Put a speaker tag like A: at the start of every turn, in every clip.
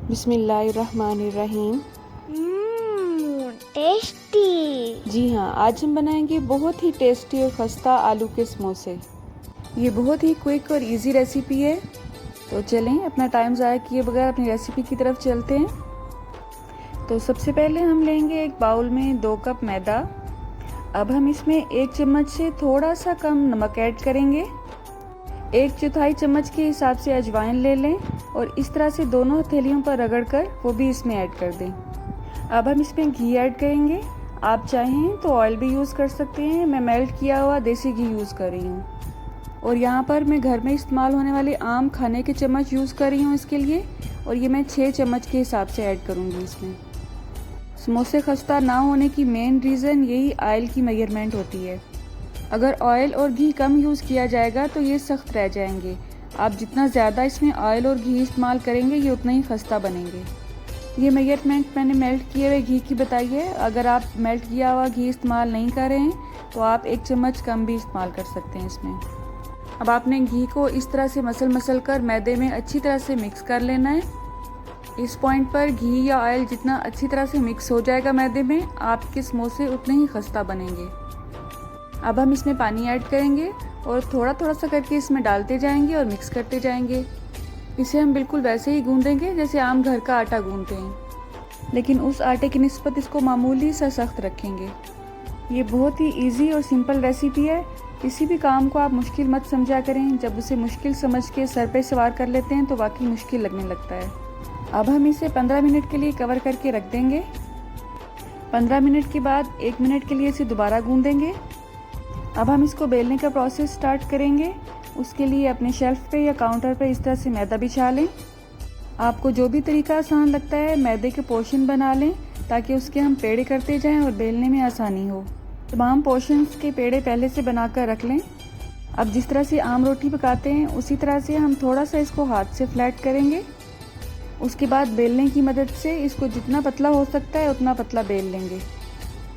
A: बिस्मिल्लाहिर्रहमानिर्रहीम।
B: टेस्टी।
A: जी हाँ, आज हम बनाएंगे बहुत ही टेस्टी और खस्ता आलू के समोसे। ये बहुत ही क्विक और इजी रेसिपी है, तो चलें अपना टाइम ज़ाया किए बगैर अपनी रेसिपी की तरफ चलते हैं। तो सबसे पहले हम लेंगे एक बाउल में 2 कप मैदा। अब हम इसमें 1 चम्मच से थोड़ा सा कम नमक ऐड करेंगे। 1/4 चम्मच के हिसाब से अजवाइन ले लें और इस तरह से दोनों हथेलियों पर रगड़कर वो भी इसमें ऐड कर दें। अब हम इसमें घी ऐड करेंगे। आप चाहें तो ऑयल भी यूज़ कर सकते हैं, मैं मेल्ट किया हुआ देसी घी यूज़ कर रही हूँ। और यहाँ पर मैं घर में इस्तेमाल होने वाले आम खाने के चम्मच यूज़ कर रही हूँ इसके लिए, और ये मैं 6 चम्मच के हिसाब से ऐड करूँगी इसमें। समोसे खस्ता ना होने की मेन रीज़न यही ऑयल की मेजरमेंट होती है। अगर ऑयल और घी कम यूज़ किया जाएगा तो ये सख्त रह जाएंगे। आप जितना ज़्यादा इसमें ऑयल और घी इस्तेमाल करेंगे ये उतना ही खस्ता बनेंगे। ये मेजरमेंट मैंने मेल्ट किए हुए घी की बताई है। अगर आप मेल्ट किया हुआ घी इस्तेमाल नहीं कर रहे हैं तो आप 1 चम्मच कम भी इस्तेमाल कर सकते हैं इसमें। अब आपने घी को इस तरह से मसल कर मैदे में अच्छी तरह से मिक्स कर लेना है। इस पॉइंट पर घी या ऑयल जितना अच्छी तरह से मिक्स हो जाएगा मैदे में, आपके समोसे उतने ही खस्ता बनेंगे। अब हम इसमें पानी ऐड करेंगे और थोड़ा थोड़ा सा करके इसमें डालते जाएंगे और मिक्स करते जाएंगे। इसे हम बिल्कुल वैसे ही गूंदेंगे जैसे आम घर का आटा गूंदते हैं, लेकिन उस आटे की निस्बत इसको मामूली सा सख्त रखेंगे। ये बहुत ही इजी और सिंपल रेसिपी है। किसी भी काम को आप मुश्किल मत समझा करें। जब उसे मुश्किल समझ के सर पे सवार कर लेते हैं तो वाकई मुश्किल लगने लगता है। अब हम इसे 15 मिनट के लिए कवर करके रख देंगे। 15 मिनट के बाद 1 मिनट के लिए इसे दोबारा गूंदेंगे। अब हम इसको बेलने का प्रोसेस स्टार्ट करेंगे। उसके लिए अपने शेल्फ पे या काउंटर पे इस तरह से मैदा बिछा लें। आपको जो भी तरीका आसान लगता है मैदे के पोर्शन बना लें ताकि उसके हम पेड़े करते जाएं और बेलने में आसानी हो। तमाम पोर्शंस के पेड़े पहले से बनाकर रख लें। अब जिस तरह से आम रोटी पकाते हैं उसी तरह से हम थोड़ा सा इसको हाथ से फ्लैट करेंगे। उसके बाद बेलने की मदद से इसको जितना पतला हो सकता है उतना पतला बेल लेंगे।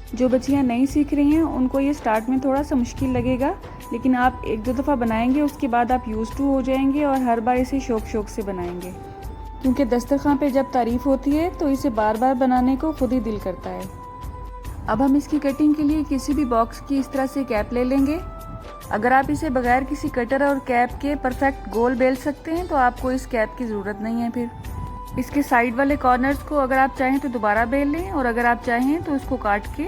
A: जो बच्चियाँ नहीं सीख रही हैं उनको ये स्टार्ट में थोड़ा सा मुश्किल लगेगा, लेकिन आप 1-2 दफ़ा बनाएंगे उसके बाद आप यूज़ टू हो जाएंगे और हर बार इसे शौक से बनाएंगे। क्योंकि दस्तरखान पे जब तारीफ़ होती है तो इसे बार बार बनाने को खुद ही दिल करता है। अब हम इसकी कटिंग के लिए किसी भी बॉक्स की इस तरह से कैप ले लेंगे। अगर आप इसे बगैर किसी कटर और कैप के परफेक्ट गोल बेल सकते हैं तो आपको इस कैप की ज़रूरत नहीं है। फिर इसके साइड वाले कॉर्नर्स को अगर आप चाहें तो दोबारा बेल लें, और अगर आप चाहें तो उसको काट के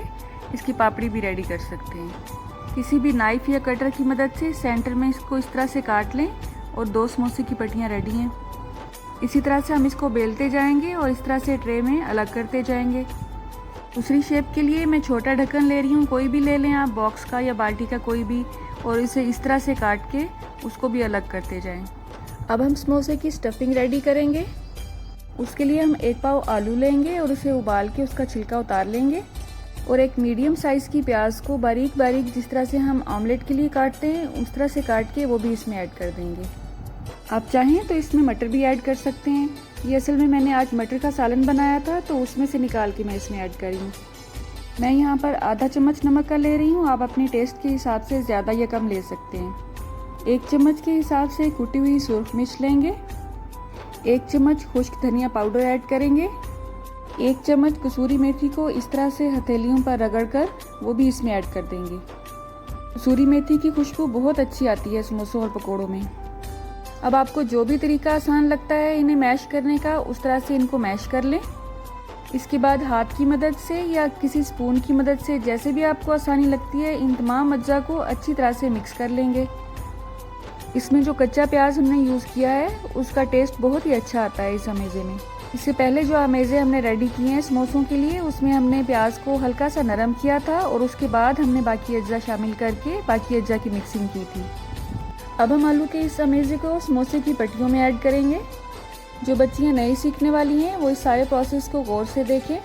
A: इसकी पापड़ी भी रेडी कर सकते हैं। किसी भी नाइफ या कटर की मदद से सेंटर में इसको इस तरह से काट लें और 2 समोसे की पट्टियाँ रेडी हैं। इसी तरह से हम इसको बेलते जाएंगे और इस तरह से ट्रे में अलग करते जाएंगे। दूसरी शेप के लिए मैं छोटा ढक्कन ले रही हूँ, कोई भी ले लें आप, बॉक्स का या बाल्टी का कोई भी, और इसे इस तरह से काट के उसको भी अलग करते जाएं। अब हम समोसे की स्टफिंग रेडी करेंगे। उसके लिए हम 1 पाव आलू लेंगे और उसे उबाल के उसका छिलका उतार लेंगे, और एक मीडियम साइज़ की प्याज को बारीक बारीक जिस तरह से हम ऑमलेट के लिए काटते हैं उस तरह से काट के वो भी इसमें ऐड कर देंगे। आप चाहें तो इसमें मटर भी ऐड कर सकते हैं। ये असल में मैंने आज मटर का सालन बनाया था तो उसमें से निकाल के मैं इसमें ऐड कर रही हूँ। मैं यहाँ पर आधा चम्मच नमक का ले रही हूँ, आप अपने टेस्ट के हिसाब से ज़्यादा या कम ले सकते हैं। 1 चम्मच के हिसाब से कुटी हुई सुरख मिर्च लेंगे। 1 चम्मच खुश्क धनिया पाउडर ऐड करेंगे। 1 चम्मच कसूरी मेथी को इस तरह से हथेलियों पर रगड़कर वो भी इसमें ऐड कर देंगे। कसूरी मेथी की खुशबू बहुत अच्छी आती है समोसों और पकोड़ों में। अब आपको जो भी तरीका आसान लगता है इन्हें मैश करने का, उस तरह से इनको मैश कर लें। इसके बाद हाथ की मदद से या किसी स्पून की मदद से, जैसे भी आपको आसानी लगती है, इन तमाम अज्जा को अच्छी तरह से मिक्स कर लेंगे। इसमें जो कच्चा प्याज हमने यूज़ किया है उसका टेस्ट बहुत ही अच्छा आता है इस अमेज़े में। इससे पहले जो अमेज़े हमने रेडी किए हैं समोसों के लिए उसमें हमने प्याज को हल्का सा नरम किया था और उसके बाद हमने बाकी अज्जा शामिल करके बाकी अज्जा की मिक्सिंग की थी। अब हम आलू के इस अमेज़े को समोसे की पट्टियों में ऐड करेंगे। जो बच्चियाँ नई सीखने वाली हैं वो इस सारे प्रोसेस को गौर से देखें।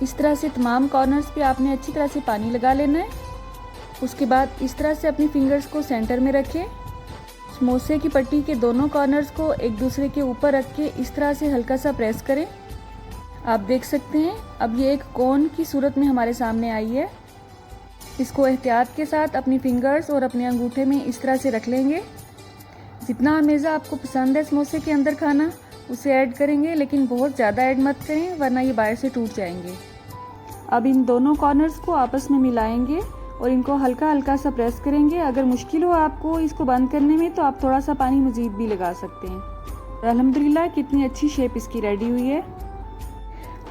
A: इस तरह से तमाम कॉर्नर्स पे आपने अच्छी तरह से पानी लगा लेना है। उसके बाद इस तरह से अपनी फिंगर्स को सेंटर में रखें। समोसे की पट्टी के दोनों कॉर्नर्स को एक दूसरे के ऊपर रख के इस तरह से हल्का सा प्रेस करें। आप देख सकते हैं अब ये एक कोन की सूरत में हमारे सामने आई है। इसको एहतियात के साथ अपनी फिंगर्स और अपने अंगूठे में इस तरह से रख लेंगे। जितना अमेज़ा आपको पसंद है समोसे के अंदर खाना, उसे ऐड करेंगे, लेकिन बहुत ज़्यादा ऐड मत करें वरना ये बाहर से टूट जाएंगे। अब इन दोनों कॉर्नर्स को आपस में मिलाएंगे और इनको हल्का हल्का सा प्रेस करेंगे। अगर मुश्किल हो आपको इसको बंद करने में तो आप थोड़ा सा पानी मज़ीद भी लगा सकते हैं। और अल्हम्दुलिल्लाह कितनी अच्छी शेप इसकी रेडी हुई है।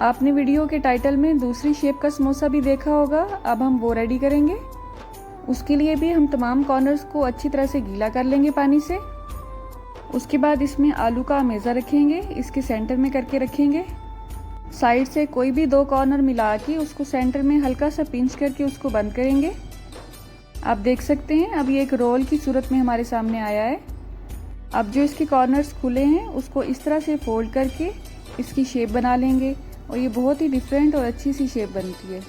A: आपने वीडियो के टाइटल में दूसरी शेप का समोसा भी देखा होगा। अब हम वो रेडी करेंगे। उसके लिए भी हम तमाम कॉर्नर्स को अच्छी तरह से गीला कर लेंगे पानी से। उसके बाद इसमें आलू का मेज़ा रखेंगे, इसके सेंटर में करके रखेंगे। साइड से कोई भी 2 कॉर्नर मिला के उसको सेंटर में हल्का सा पिंच करके उसको बंद करेंगे। आप देख सकते हैं अब ये एक रोल की सूरत में हमारे सामने आया है। अब जो इसके कॉर्नर्स खुले हैं उसको इस तरह से फोल्ड करके इसकी शेप बना लेंगे और ये बहुत ही डिफरेंट और अच्छी सी शेप बनती है।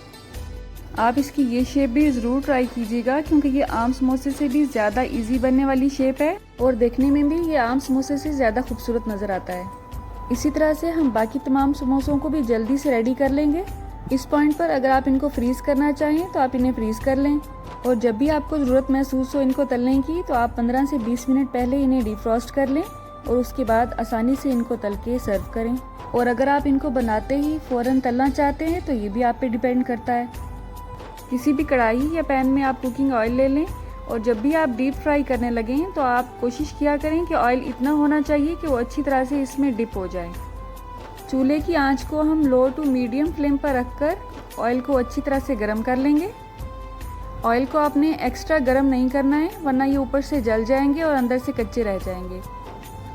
A: आप इसकी ये शेप भी ज़रूर ट्राई कीजिएगा क्योंकि ये आम समोसे से भी ज़्यादा इजी बनने वाली शेप है और देखने में भी ये आम समोसे से ज़्यादा खूबसूरत नज़र आता है। इसी तरह से हम बाकी तमाम समोसों को भी जल्दी से रेडी कर लेंगे। इस पॉइंट पर अगर आप इनको फ्रीज़ करना चाहें तो आप इन्हें फ्रीज़ कर लें और जब भी आपको ज़रूरत महसूस हो इनको तलने की तो आप 15 से 20 मिनट पहले इन्हें डिफ्रॉस्ट कर लें और उसके बाद आसानी से इनको तल के सर्व करें। और अगर आप इनको बनाते ही फ़ौरन तलना चाहते हैं तो ये भी आप पे डिपेंड करता है। किसी भी कढ़ाई या पैन में आप कुकिंग ऑयल ले लें और जब भी आप डीप फ्राई करने लगें तो आप कोशिश किया करें कि ऑयल इतना होना चाहिए कि वो अच्छी तरह से इसमें डिप हो जाए। चूल्हे की आंच को हम लो टू मीडियम फ्लेम पर रखकर ऑयल को अच्छी तरह से गर्म कर लेंगे। ऑयल को आपने एक्स्ट्रा गर्म नहीं करना है वरना ये ऊपर से जल जाएंगे और अंदर से कच्चे रह जाएंगे।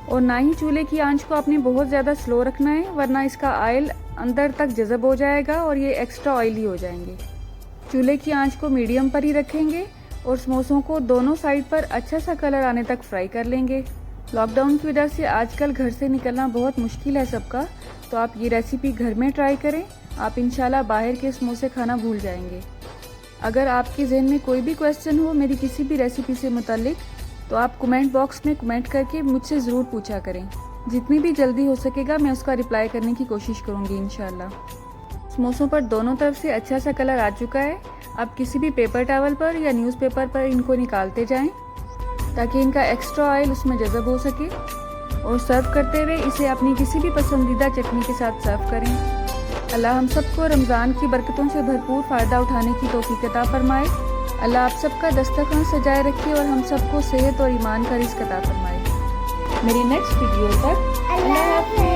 A: और ना ही चूल्हे की आंच को आपने बहुत ज़्यादा स्लो रखना है वरना इसका ऑयल अंदर तक जज़ब हो जाएगा और ये एक्स्ट्रा ऑयली हो जाएंगे। चूल्हे की आंच को मीडियम पर ही रखेंगे और समोसों को दोनों साइड पर अच्छा सा कलर आने तक फ्राई कर लेंगे। लॉकडाउन की वजह से आजकल घर से निकलना बहुत मुश्किल है सबका, तो आप ये रेसिपी घर में ट्राई करें। आप इंशाल्लाह बाहर के समोसे खाना भूल जाएंगे। अगर आपके जहन में कोई भी क्वेश्चन हो मेरी किसी भी रेसिपी से मुतालिक तो आप कमेंट बॉक्स में कमेंट करके मुझसे ज़रूर पूछा करें। जितनी भी जल्दी हो सकेगा मैं उसका रिप्लाई करने की कोशिश करूँगी इंशाल्लाह। समोसों पर दोनों तरफ से अच्छा सा कलर आ चुका है। आप किसी भी पेपर टॉवल पर या न्यूज़पेपर पर इनको निकालते जाएं ताकि इनका एक्स्ट्रा ऑयल उसमें जज़ब हो सके और सर्व करते हुए इसे अपनी किसी भी पसंदीदा चटनी के साथ सर्व करें। अल्लाह हम सबको रमज़ान की बरकतों से भरपूर फ़ायदा उठाने की तौफीक अता फरमाए। अल्लाह आप सबका दस्तरखान सजाए रखे और हम सबको सेहत और ईमान का रिज़्क़ अता फरमाए। मेरी नेक्स्ट वीडियो तक अल्लाह हाफ़िज़।